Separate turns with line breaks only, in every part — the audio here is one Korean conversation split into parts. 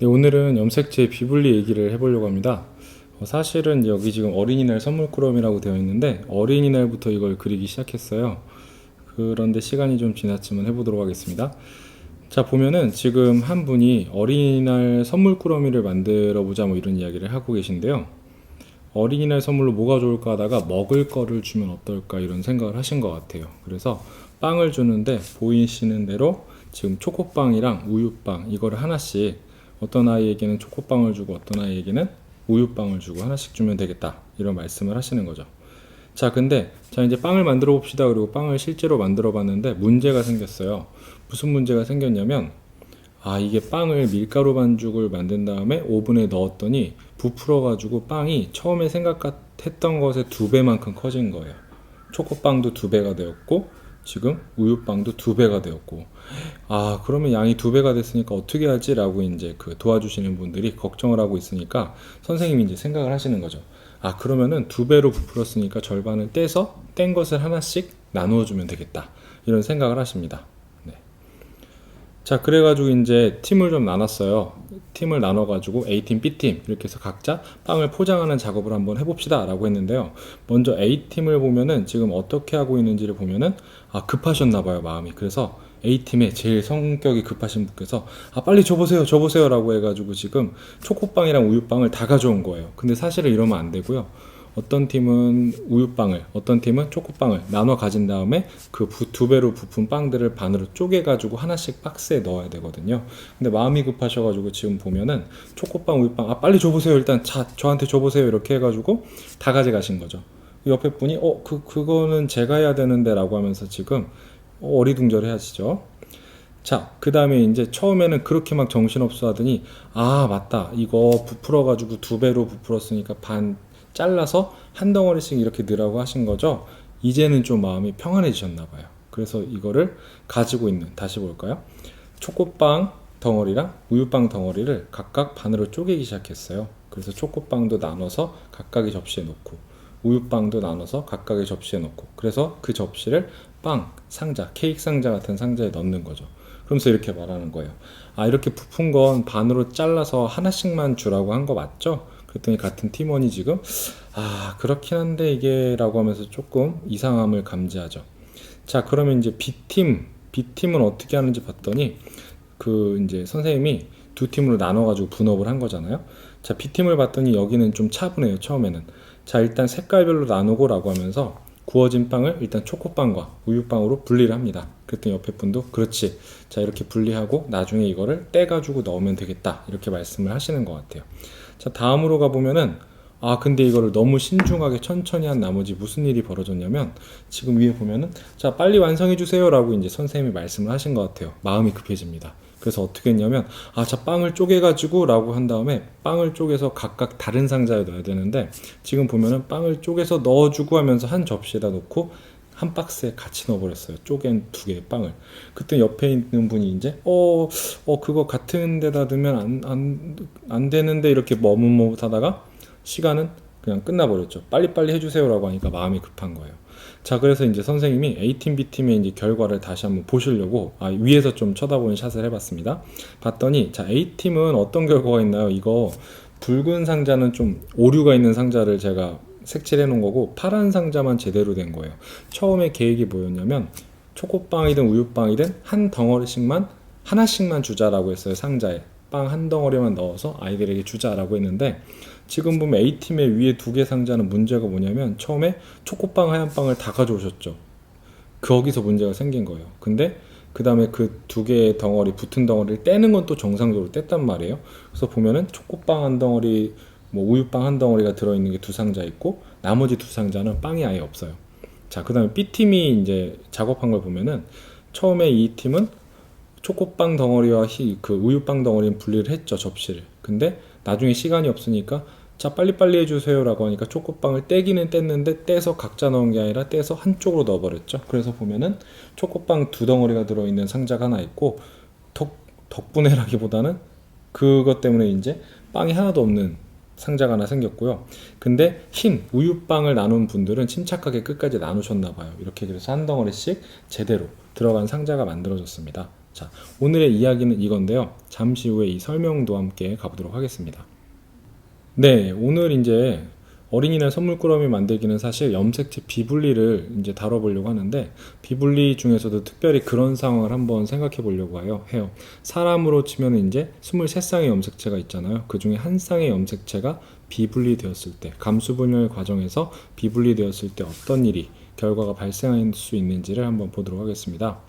네, 오늘은 염색체 비블리 얘기를 해보려고 합니다. 사실은 여기 지금 어린이날 선물꾸러미라고 되어 있는데 어린이날부터 이걸 그리기 시작했어요. 그런데 시간이 좀 지났지만 해보도록 하겠습니다. 자, 보면은 지금 한 분이 어린이날 선물꾸러미를 만들어 보자 뭐 이런 이야기를 하고 계신데요. 어린이날 선물로 뭐가 좋을까 하다가 먹을 거를 주면 어떨까 이런 생각을 하신 것 같아요. 그래서 빵을 주는데 보이시는 대로 지금 초코빵이랑 우유빵 이거를 하나씩, 어떤 아이에게는 초코빵을 주고 어떤 아이에게는 우유빵을 주고 하나씩 주면 되겠다 이런 말씀을 하시는 거죠. 자, 근데 이제 빵을 만들어 봅시다. 그리고 빵을 실제로 만들어 봤는데 문제가 생겼어요. 무슨 문제가 생겼냐면, 이게 빵을 밀가루 반죽을 만든 다음에 오븐에 넣었더니 부풀어 가지고 빵이 처음에 생각했던 것의 2배만큼 커진 거예요. 초코빵도 2배가 되었고 지금 우유빵도 2배가 되었고, 그러면 양이 2배가 됐으니까 어떻게 하지? 라고 이제 그 도와주시는 분들이 걱정을 하고 있으니까 선생님이 이제 생각을 하시는 거죠. 그러면은 2배로 부풀었으니까 절반을 떼서 뗀 것을 하나씩 나누어 주면 되겠다 이런 생각을 하십니다. 네. 자, 그래가지고 이제 팀을 좀 나눴어요. 팀을 나눠가지고 A팀, B팀 이렇게 해서 각자 빵을 포장하는 작업을 한번 해봅시다 라고 했는데요. 먼저 A팀을 보면은 지금 어떻게 하고 있는지를 보면은 급하셨나봐요, 마음이. 그래서 A팀에 제일 성격이 급하신 분께서 빨리 줘보세요 라고 해가지고 지금 초코빵이랑 우유빵을 다 가져온 거예요. 근데 사실은 이러면 안 되고요. 어떤 팀은 우유빵을, 어떤 팀은 초코빵을 나눠 가진 다음에 그 2배로 부푼 빵들을 반으로 쪼개가지고 하나씩 박스에 넣어야 되거든요. 근데 마음이 급하셔가지고 지금 보면은 초코빵, 우유빵, 빨리 줘보세요. 일단 저한테 줘보세요. 이렇게 해가지고 다 가져가신 거죠. 옆에 분이, 그거는 제가 해야 되는데 라고 하면서 지금 어리둥절해 하시죠. 자, 그 다음에 이제 처음에는 그렇게 막 정신없어 하더니, 맞다. 이거 부풀어가지고 2배로 부풀었으니까 반 잘라서 한 덩어리씩 이렇게 넣으라고 하신 거죠. 이제는 좀 마음이 평안해지셨나 봐요. 그래서 이거를 가지고 있는, 다시 볼까요? 초코빵 덩어리랑 우유빵 덩어리를 각각 반으로 쪼개기 시작했어요. 그래서 초코빵도 나눠서 각각의 접시에 놓고 우유빵도 나눠서 각각의 접시에 놓고, 그래서 그 접시를 빵 상자, 케이크 상자 같은 상자에 넣는 거죠. 그러면서 이렇게 말하는 거예요. 이렇게 부푼 건 반으로 잘라서 하나씩만 주라고 한 거 맞죠? 그랬더니 같은 팀원이 지금 그렇긴 한데 이게 라고 하면서 조금 이상함을 감지하죠. 자, 그러면 이제 B팀은 어떻게 하는지 봤더니 이제 선생님이 2팀으로 나눠가지고 분업을 한 거잖아요. 자, B팀을 봤더니 여기는 좀 차분해요, 처음에는. 자, 일단 색깔별로 나누고 라고 하면서 구워진 빵을 일단 초코빵과 우유빵으로 분리를 합니다. 그랬더니 옆에 분도 그렇지, 자 이렇게 분리하고 나중에 이거를 떼가지고 넣으면 되겠다 이렇게 말씀을 하시는 것 같아요. 자, 다음으로 가보면은 근데 이거를 너무 신중하게 천천히 한 나머지 무슨 일이 벌어졌냐면, 지금 위에 보면은 자 빨리 완성해 주세요 라고 이제 선생님이 말씀을 하신 것 같아요. 마음이 급해집니다. 그래서 어떻게 했냐면 자 빵을 쪼개가지고 라고 한 다음에 빵을 쪼개서 각각 다른 상자에 넣어야 되는데, 지금 보면은 빵을 쪼개서 넣어주고 하면서 한 접시에다 놓고 한 박스에 같이 넣어버렸어요. 쪼갠 2개의 빵을. 그때 옆에 있는 분이 이제 그거 같은 데다 넣으면 안 되는데 이렇게 머뭇머뭇하다가 시간은 그냥 끝나버렸죠. 빨리빨리 해주세요 라고 하니까 마음이 급한 거예요. 자, 그래서 이제 선생님이 A팀, B팀의 이제 결과를 다시 한번 보시려고 위에서 좀 쳐다보는 샷을 해봤습니다. 봤더니 자, A팀은 어떤 결과가 있나요? 이거 붉은 상자는 좀 오류가 있는 상자를 제가 색칠해 놓은 거고, 파란 상자만 제대로 된 거예요. 처음에 계획이 뭐였냐면 초코빵이든 우유빵이든 한 덩어리씩만 하나씩만 주자라고 했어요. 상자에 빵 한 덩어리만 넣어서 아이들에게 주자라고 했는데, 지금 보면 A팀의 위에 2개 상자는 문제가 뭐냐면 처음에 초코빵, 하얀빵을 다 가져오셨죠. 거기서 문제가 생긴 거예요. 근데 그 다음에 그 2개의 덩어리, 붙은 덩어리를 떼는 건 또 정상적으로 뗐단 말이에요. 그래서 보면은 초코빵 한 덩어리, 우유빵 한 덩어리가 들어있는 게 2상자 있고 나머지 2상자는 빵이 아예 없어요. 자, 그 다음에 B팀이 이제 작업한 걸 보면은 처음에 이 팀은 초코빵 덩어리와 그 우유빵 덩어리는 분리를 했죠, 접시를. 근데 나중에 시간이 없으니까 자 빨리빨리 해주세요 라고 하니까 초코빵을 떼기는 뗐는데 떼서 각자 넣은 게 아니라 떼서 한쪽으로 넣어버렸죠. 그래서 보면은 초코빵 2덩어리가 들어있는 상자가 하나 있고, 덕분에라기보다는 그것 때문에 이제 빵이 하나도 없는 상자가 하나 생겼고요. 근데 흰 우유빵을 나눈 분들은 침착하게 끝까지 나누셨나 봐요. 이렇게 그래서 한 덩어리씩 제대로 들어간 상자가 만들어졌습니다. 자, 오늘의 이야기는 이건데요. 잠시 후에 이 설명도 함께 가보도록 하겠습니다. 네, 오늘 이제 어린이날 선물꾸러미 만들기는 사실 염색체 비분리를 이제 다뤄보려고 하는데, 비분리 중에서도 특별히 그런 상황을 한번 생각해 보려고 해요. 사람으로 치면 이제 23쌍의 염색체가 있잖아요. 그 중에 한 쌍의 염색체가 비분리 되었을 때, 감수분열 과정에서 비분리 되었을 때 어떤 일이, 결과가 발생할 수 있는지를 한번 보도록 하겠습니다.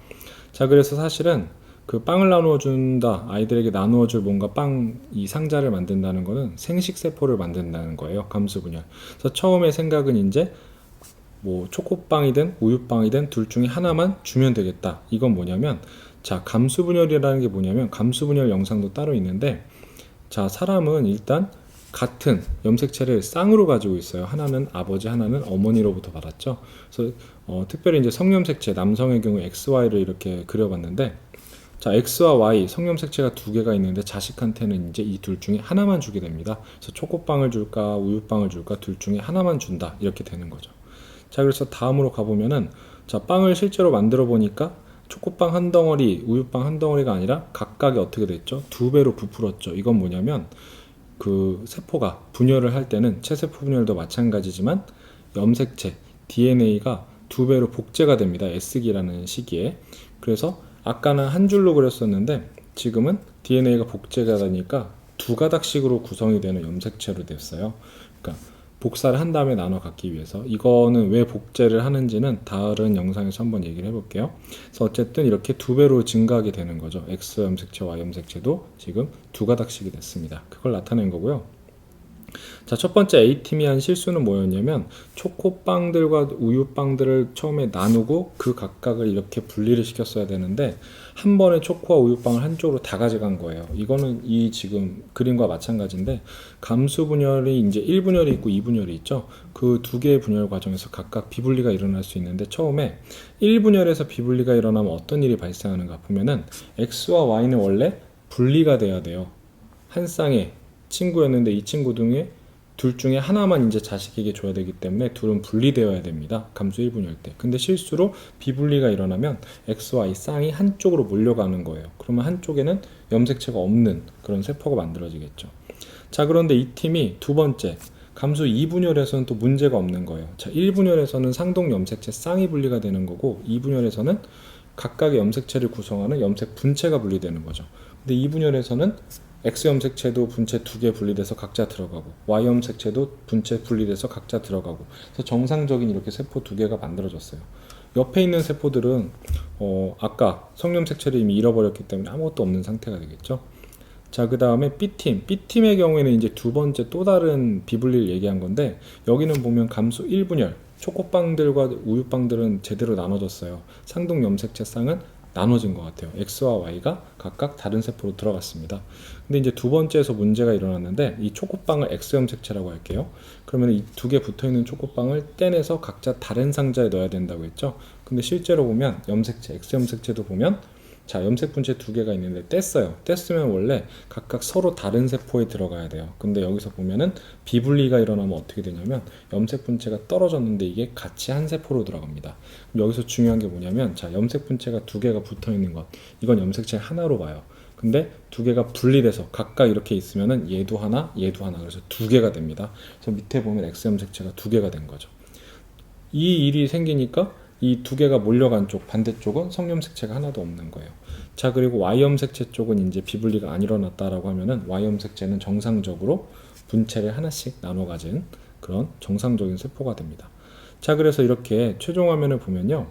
자, 그래서 사실은 그 빵을 나누어 준다, 아이들에게 나누어 줄 뭔가 빵 이 상자를 만든다는 거는 생식 세포를 만든다는 거예요. 감수분열. 그래서 처음에 생각은 이제 뭐 초코빵이든 우유빵이든 둘 중에 하나만 주면 되겠다. 이건 뭐냐면, 자, 감수분열이라는 게 뭐냐면, 감수분열 영상도 따로 있는데, 자, 사람은 일단 같은 염색체를 쌍으로 가지고 있어요. 하나는 아버지, 하나는 어머니로부터 받았죠. 그래서 특별히 이제 성염색체, 남성의 경우 XY를 이렇게 그려봤는데, 자, X와 Y 성염색체가 두 개가 있는데 자식한테는 이제 이 둘 중에 하나만 주게 됩니다. 그래서 초코빵을 줄까 우유빵을 줄까 둘 중에 하나만 준다, 이렇게 되는 거죠. 자, 그래서 다음으로 가보면은, 자, 빵을 실제로 만들어 보니까 초코빵 한 덩어리, 우유빵 한 덩어리가 아니라 각각이 어떻게 됐죠? 두 배로 부풀었죠. 이건 뭐냐면, 그 세포가 분열을 할 때는 체세포 분열도 마찬가지지만 염색체 DNA가 두 배로 복제가 됩니다. S기라는 시기에. 그래서 아까는 한 줄로 그렸었는데 지금은 DNA가 복제가 되니까 두 가닥씩으로 구성이 되는 염색체로 됐어요. 그러니까 복사를 한 다음에 나눠 갖기 위해서. 이거는 왜 복제를 하는지는 다른 영상에서 한번 얘기를 해볼게요. 그래서 어쨌든 이렇게 두 배로 증가하게 되는 거죠. X 염색체, Y 염색체도 지금 두 가닥씩이 됐습니다. 그걸 나타낸 거고요. 자, 첫 번째 A팀이 한 실수는 뭐였냐면, 초코빵들과 우유빵들을 처음에 나누고 그 각각을 이렇게 분리를 시켰어야 되는데 한 번에 초코와 우유빵을 한쪽으로 다 가져간 거예요. 이거는 이 지금 그림과 마찬가지인데, 감수 분열이 이제 1분열이 있고 2분열이 있죠. 그 두 개의 분열 과정에서 각각 비분리가 일어날 수 있는데, 처음에 1분열에서 비분리가 일어나면 어떤 일이 발생하는가 보면은, X와 Y는 원래 분리가 돼야 돼요. 한 쌍의 친구였는데 이 친구 중에 둘 중에 하나만 이제 자식에게 줘야 되기 때문에 둘은 분리되어야 됩니다. 감수 1분열 때. 근데 실수로 비분리가 일어나면 X와 Y 쌍이 한쪽으로 몰려가는 거예요. 그러면 한쪽에는 염색체가 없는 그런 세포가 만들어지겠죠. 자, 그런데 이 팀이 두 번째 감수 2분열에서는 또 문제가 없는 거예요. 자, 1분열에서는 상동 염색체 쌍이 분리가 되는 거고, 2분열에서는 각각의 염색체를 구성하는 염색 분체가 분리되는 거죠. 근데 2분열에서는 X 염색체도 분체 두 개 분리돼서 각자 들어가고, Y 염색체도 분체 분리돼서 각자 들어가고, 그래서 정상적인 이렇게 세포 두 개가 만들어졌어요. 옆에 있는 세포들은 아까 성염색체를 이미 잃어버렸기 때문에 아무것도 없는 상태가 되겠죠. 자, 그 다음에 B팀의 경우에는 이제 두 번째 또 다른 비분리를 얘기한 건데, 여기는 보면 감수 1분열, 초코빵들과 우유빵들은 제대로 나눠졌어요. 상동 염색체 쌍은 나눠진 것 같아요. X와 Y가 각각 다른 세포로 들어갔습니다. 근데 이제 두 번째에서 문제가 일어났는데, 이 초코빵을 X 염색체라고 할게요. 그러면 이 두 개 붙어있는 초코빵을 떼내서 각자 다른 상자에 넣어야 된다고 했죠. 근데 실제로 보면 염색체, X 염색체도 보면, 자, 염색 분체 두 개가 있는데 뗐으면 원래 각각 서로 다른 세포에 들어가야 돼요. 근데 여기서 보면은 비분리가 일어나면 어떻게 되냐면, 염색 분체가 떨어졌는데 이게 같이 한 세포로 들어갑니다. 여기서 중요한 게 뭐냐면, 자, 염색 분체가 두 개가 붙어 있는 것, 이건 염색체 하나로 봐요. 근데 두 개가 분리돼서 각각 이렇게 있으면은 얘도 하나, 얘도 하나, 그래서 두 개가 됩니다. 그래서 밑에 보면 X 염색체가 두 개가 된 거죠. 이 일이 생기니까 이 두 개가 몰려간 쪽 반대쪽은 성염색체가 하나도 없는 거예요. 자, 그리고 Y염색체 쪽은 이제 비분리가 안 일어났다라고 하면은, Y염색체는 정상적으로 분체를 하나씩 나눠 가진 그런 정상적인 세포가 됩니다. 자, 그래서 이렇게 최종 화면을 보면요,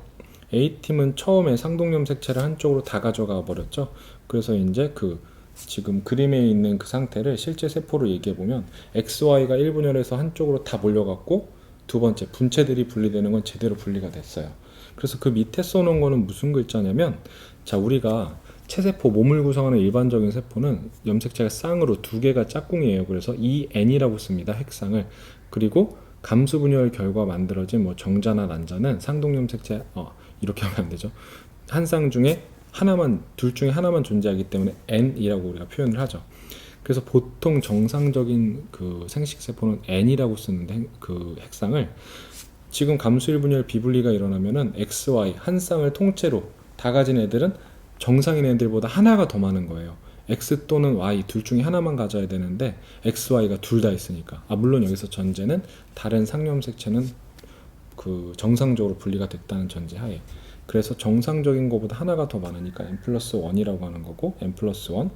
A팀은 처음에 상동염색체를 한쪽으로 다 가져가 버렸죠. 그래서 이제 그 지금 그림에 있는 그 상태를 실제 세포로 얘기해 보면, XY가 1분열에서 한쪽으로 다 몰려갔고, 두 번째 분체들이 분리되는 건 제대로 분리가 됐어요. 그래서 그 밑에 써놓은 거는 무슨 글자냐면, 자, 우리가 체세포, 몸을 구성하는 일반적인 세포는 염색체가 쌍으로 두 개가 짝꿍이에요. 그래서 EN이라고 씁니다. 핵상을. 그리고 감수분열 결과 만들어진 뭐 정자나 난자는 상동염색체, 이렇게 하면 안 되죠. 한 쌍 중에 하나만, 둘 중에 하나만 존재하기 때문에 N이라고 우리가 표현을 하죠. 그래서 보통 정상적인 그 생식세포는 N이라고 쓰는데, 그 핵상을 지금 감수 1분열 비분리가 일어나면은 XY 한 쌍을 통째로 다 가진 애들은 정상인 애들보다 하나가 더 많은 거예요. X 또는 Y 둘 중에 하나만 가져야 되는데 X, Y가 둘 다 있으니까. 물론 여기서 전제는 다른 상념색체는 그 정상적으로 분리가 됐다는 전제 하에. 그래서 정상적인 것보다 하나가 더 많으니까 n 플러스 1이라고 하는 거고, n 플러스 1.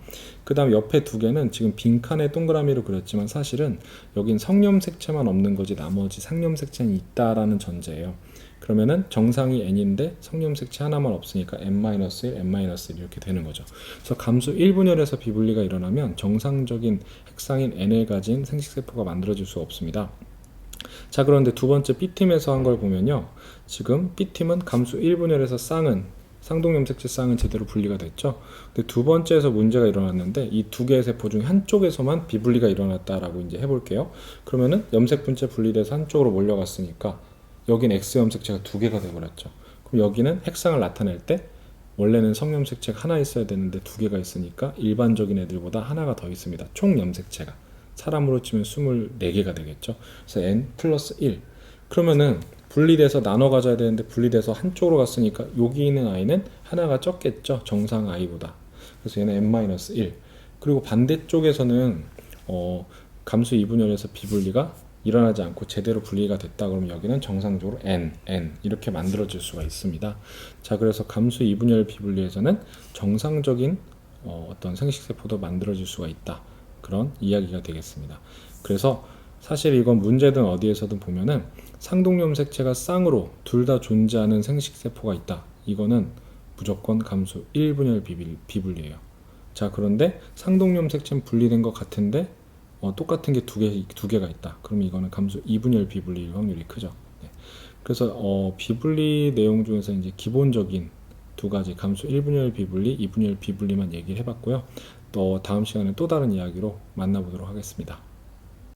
그 다음 옆에 두 개는 지금 빈칸에 동그라미로 그렸지만 사실은 여긴 성념색체만 없는 거지 나머지 상념색체는 있다라는 전제예요. 그러면은 정상이 n인데 성념색체 하나만 없으니까 n-1, n-1 이렇게 되는 거죠. 그래서 감수 1분열에서 비분리가 일어나면 정상적인 핵상인 n을 가진 생식세포가 만들어질 수 없습니다. 자, 그런데 두 번째 B팀에서 한 걸 보면요. 지금 B팀은 감수 1분열에서 쌍둥염색체 쌍은 제대로 분리가 됐죠. 근데 두 번째에서 문제가 일어났는데 이 두 개의 세포 중 한쪽에서만 비분리가 일어났다라고 이제 해볼게요. 그러면은 염색분체 분리돼서 한쪽으로 몰려갔으니까 여긴 X염색체가 두 개가 돼버렸죠. 그럼 여기는 핵상을 나타낼 때 원래는 성염색체가 하나 있어야 되는데 두 개가 있으니까 일반적인 애들보다 하나가 더 있습니다. 총 염색체가. 사람으로 치면 24개가 되겠죠. 그래서 n 플러스 1. 그러면은 분리돼서 나눠 가져야 되는데 분리돼서 한쪽으로 갔으니까 여기 있는 i는 하나가 적겠죠. 정상 i보다. 그래서 얘는 n-1. 그리고 반대쪽에서는 감수 2분열에서 비분리가 일어나지 않고 제대로 분리가 됐다 그러면 여기는 정상적으로 n 이렇게 만들어질 수가 있습니다. 자, 그래서 감수 2분열 비분리에서는 정상적인 어떤 생식세포도 만들어질 수가 있다. 그런 이야기가 되겠습니다. 그래서 사실 이건 문제든 어디에서든 보면은 상동염색체가 쌍으로 둘 다 존재하는 생식세포가 있다. 이거는 무조건 감수 1분열 비분리예요. 자, 그런데 상동염색체는 분리된 것 같은데 똑같은 게 두 개가 있다. 그럼 이거는 감수 2분열 비분리일 확률이 크죠. 네. 그래서 비분리 내용 중에서 이제 기본적인 두 가지 감수 1분열 비분리, 2분열 비분리만 얘기를 해봤고요. 또 다음 시간에 또 다른 이야기로 만나보도록 하겠습니다.